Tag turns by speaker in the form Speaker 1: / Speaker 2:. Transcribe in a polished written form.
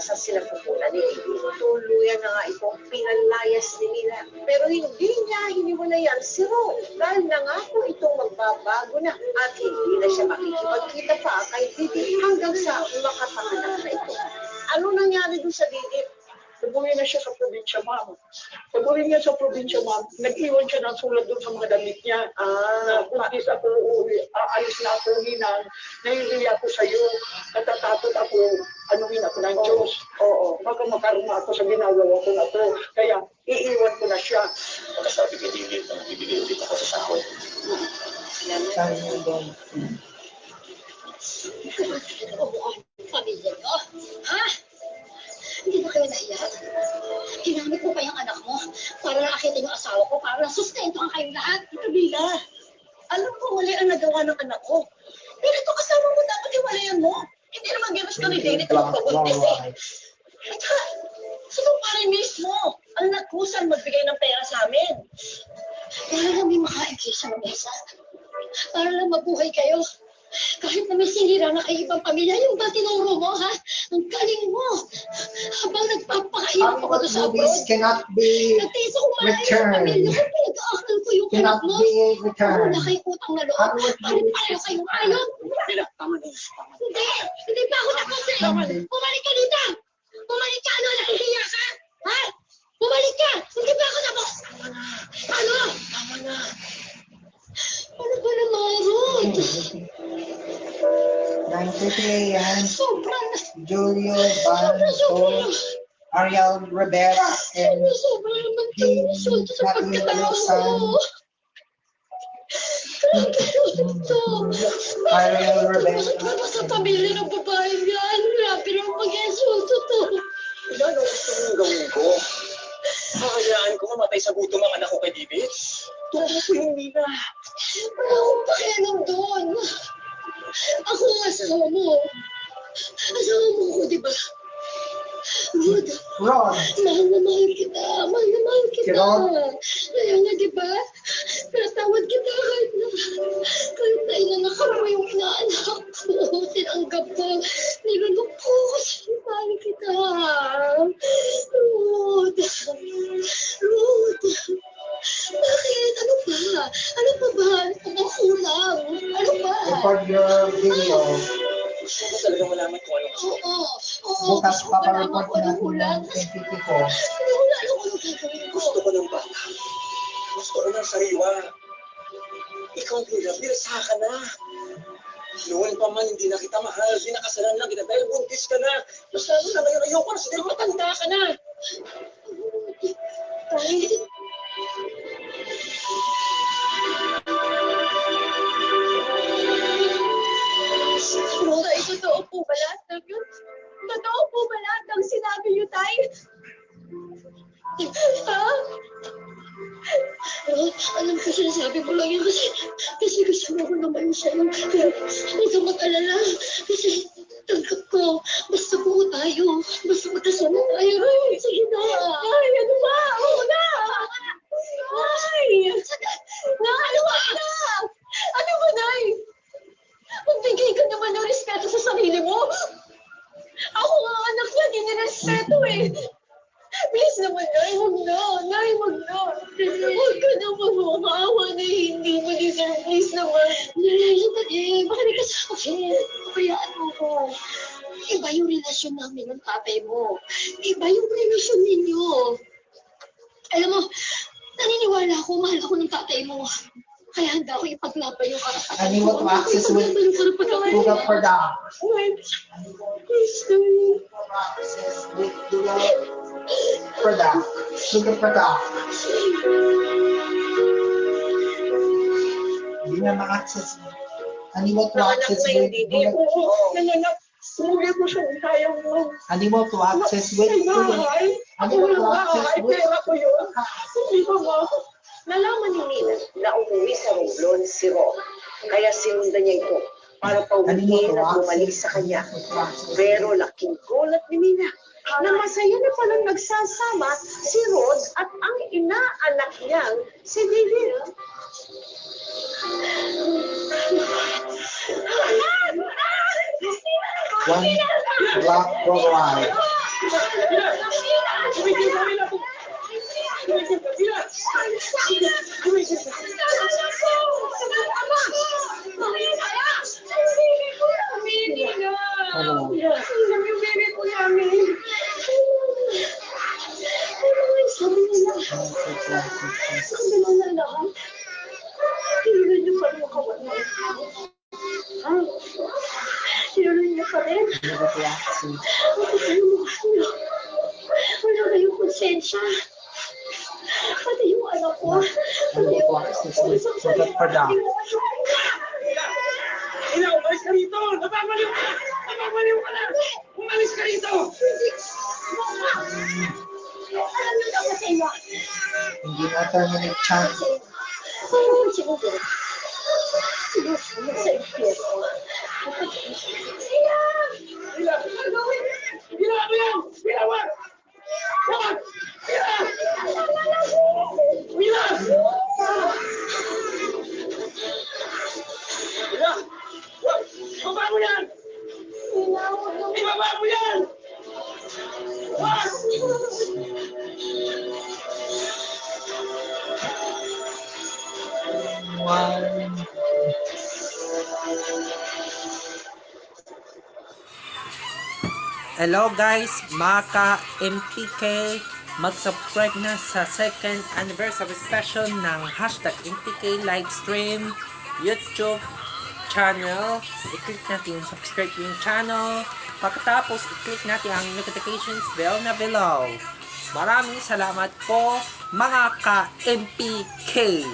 Speaker 1: sa sinapupunan ni David. Tuluyan na nga itong pinalayas ni Mina. Pero hindi niya hiniwalayan si Ron dahil nangako itong magbabago na at hindi na siya makikipagkita pa kay David hanggang sa makapanganak na ito. Ano nangyari doon sa David?
Speaker 2: Umuwi na siya sa probinsya, ma'am. Pag-uwi niya sa probinsya, ma'am, nag-iwan siya ng sulat doon sa mga damit niya. Buntis ako, aalis na ako, Ninang. Nahihiya ako sa iyo. Natatakot ako, anuhin ako ng Diyos. Oo, baka makarma ako sa ginagawa ko na to. Kaya, iiwan ko na siya.
Speaker 3: Pagkasabi kay David, bibigay ulit ako sa sahod.
Speaker 4: Pamilya mo? Ha? Hindi ba kayo naiyak? Ginamit mo pa yung anak mo para naakitin yung asawa ko, para nasustentuhan kayong lahat.
Speaker 1: Kabila, alam ko mali ang nagawa ng anak ko. Pero ito kasama mo, dapat iwalayan mo. Hindi naman ginusto ni David kung pagbuntis eh. At sino pa rin mismo ang nagkusang magbigay ng pera sa amin?
Speaker 4: Para lang may makain kayo sa mesa. Para lang mabuhay kayo. Kahit na may sinira na kay ibang pamilya, yung ba tinuro mo, ha? Ang galing mo! Habang nagpapakaiyak ako doon sa abroad,
Speaker 5: cannot be
Speaker 4: nagtiis ako maayos sa pamilya ko, pinag-aakal ko yung anak mo. Wala kayong utang na loob, bakit pareho kayong ayaw?
Speaker 2: Tama na.
Speaker 4: Hindi pa ako tapos eh! Bumalik ka dito! Bumalik ka, ano? Nahihiya ka? Ha? Bumalik ka! Hindi pa ako tapos! Ano?
Speaker 2: Tama na.
Speaker 4: Ano ba naman, Ruth?
Speaker 5: 9:30 a.m.
Speaker 4: Sobrang
Speaker 5: Julio Banto, Ariel Rebecca, and
Speaker 4: sobrang naman
Speaker 5: Dean
Speaker 4: ito sa pagkatao ko.
Speaker 5: Ariel Rebecca.
Speaker 4: Ano sa pamilya ng babae yan? Grabe naman mag-insulto to.
Speaker 3: Wala na gusto mong gawin ko. Kakayaan ko mamatay sa gutom ang anak ko kay David. Tuwa ko yung Nina.
Speaker 4: Wala akong pakialam doon. Ako ang asawa mo. Asawa mo ko, di ba? Rod,
Speaker 5: Ron.
Speaker 4: mahal na mahal kita. Mahal na mahal kita.
Speaker 5: Si Rod?
Speaker 4: Kaya nga, di ba? Pinatawad kita kahit na inanakar mo yung inaanak ko. Tinanggap ko. Nilunok ko kasi mahal kita. Rod. Rod. Bakit? Ano ba? Ano pa ba? Ano pa bang kulang? Ano ba?
Speaker 5: Record your video.
Speaker 3: Gusto ko talaga malaman kung anong gusto.
Speaker 4: Oo.
Speaker 5: Bukas
Speaker 4: Gusto ko malaman
Speaker 5: papareport
Speaker 4: kung anong kulang.
Speaker 5: natin ng 24.
Speaker 4: Hindi ko na alam kung anong gagawin ko.
Speaker 3: Gusto ko ng bata. Gusto ko ng sariwa. Ikaw, Kuya, birasa ka na. Noon pa man, hindi na kita mahal. Dinakasalan lang kita dahil buntis ka na. Basta na ngayon, ayoko na. Sige, matanda ka na.
Speaker 4: Kahit Roda, totoo po ba lahat ng yun? Totoo po ba lahat ng sinabi niyo, Tay? Ha? Rod, alam ko sinasabi mo lang yun kasi gusto mo ko naman sa'yo. Pero huwag kang mag-alala kasi tanggap ko. Basta po tayo. Basta magkasama tayo. Ay, sige na. Ay, ano ba? Oo na. Ay, nakalawa na. Ano ba, Nay? Magbigay ka naman ng respeto sa sarili mo. Ako nga anak niya, di nirespeto eh. Please naman, Nay, huwag na. Nay, huwag na. Huwag ka na magmamaawa na hindi mo deserve. Please naman. Nay, makinig ka sa akin. Kayaan mo ko. Iba yung relasyon namin ng tatay mo. Iba yung relasyon ninyo. Alam mo, naniniwala ako, mahal ako ng tatay mo. Kaya handa ako ipaglaban yung karapatan.
Speaker 5: And you want to access with Google Product.
Speaker 4: Please, Nay.
Speaker 5: With Google Product. Google Product. Hindi na ma-access. And you want to access with Google.
Speaker 2: Nanganak. Sumuli ko siya. Kaya mo.
Speaker 5: And you want to access with Google. And you want to access with
Speaker 2: Pera ko yun. Hindi ba mo?
Speaker 1: Nalaman ni Nina na umuwi sa Romblon si Ron. Kaya sinundan niya ito para pauwiin at bumalik sa kanya. Pero laking gulat ni Nina na masaya na palang nagsasama si Rod at ang inaanak niyang si David.
Speaker 5: One block go live.
Speaker 2: Tumigil ka, Mila! Tumigil ka, Mila! Tumigil ka!
Speaker 5: Ano?
Speaker 4: Tinulungan niyo pa rin.
Speaker 5: Hindi ko reaction.
Speaker 4: Wala kayong konsensya. Pati yung anak ko.
Speaker 5: Ano ko sugat pa daw.
Speaker 2: Mila, umalis ka rito! Nababaliw ka! Nababaliw ka na! Umalis ka rito!
Speaker 4: Alam niyo daw sa inyo.
Speaker 5: Hindi na terminate chance.
Speaker 4: Siguro. Siguro sa impyerno.
Speaker 2: Mila! Mila, ano yan? Mila, wag! Wag! Mila! Mila! Mila! Wag! Baba mo yan! Ibaba mo yan! Wag!
Speaker 5: One. Hello guys, mga ka-MPK, mag-subscribe na sa second anniversary special ng hashtag MPK livestream YouTube channel. I-click natin yung subscribe yung channel. Pagkatapos, i-click natin ang notifications bell na below. Maraming salamat po mga ka-MPK.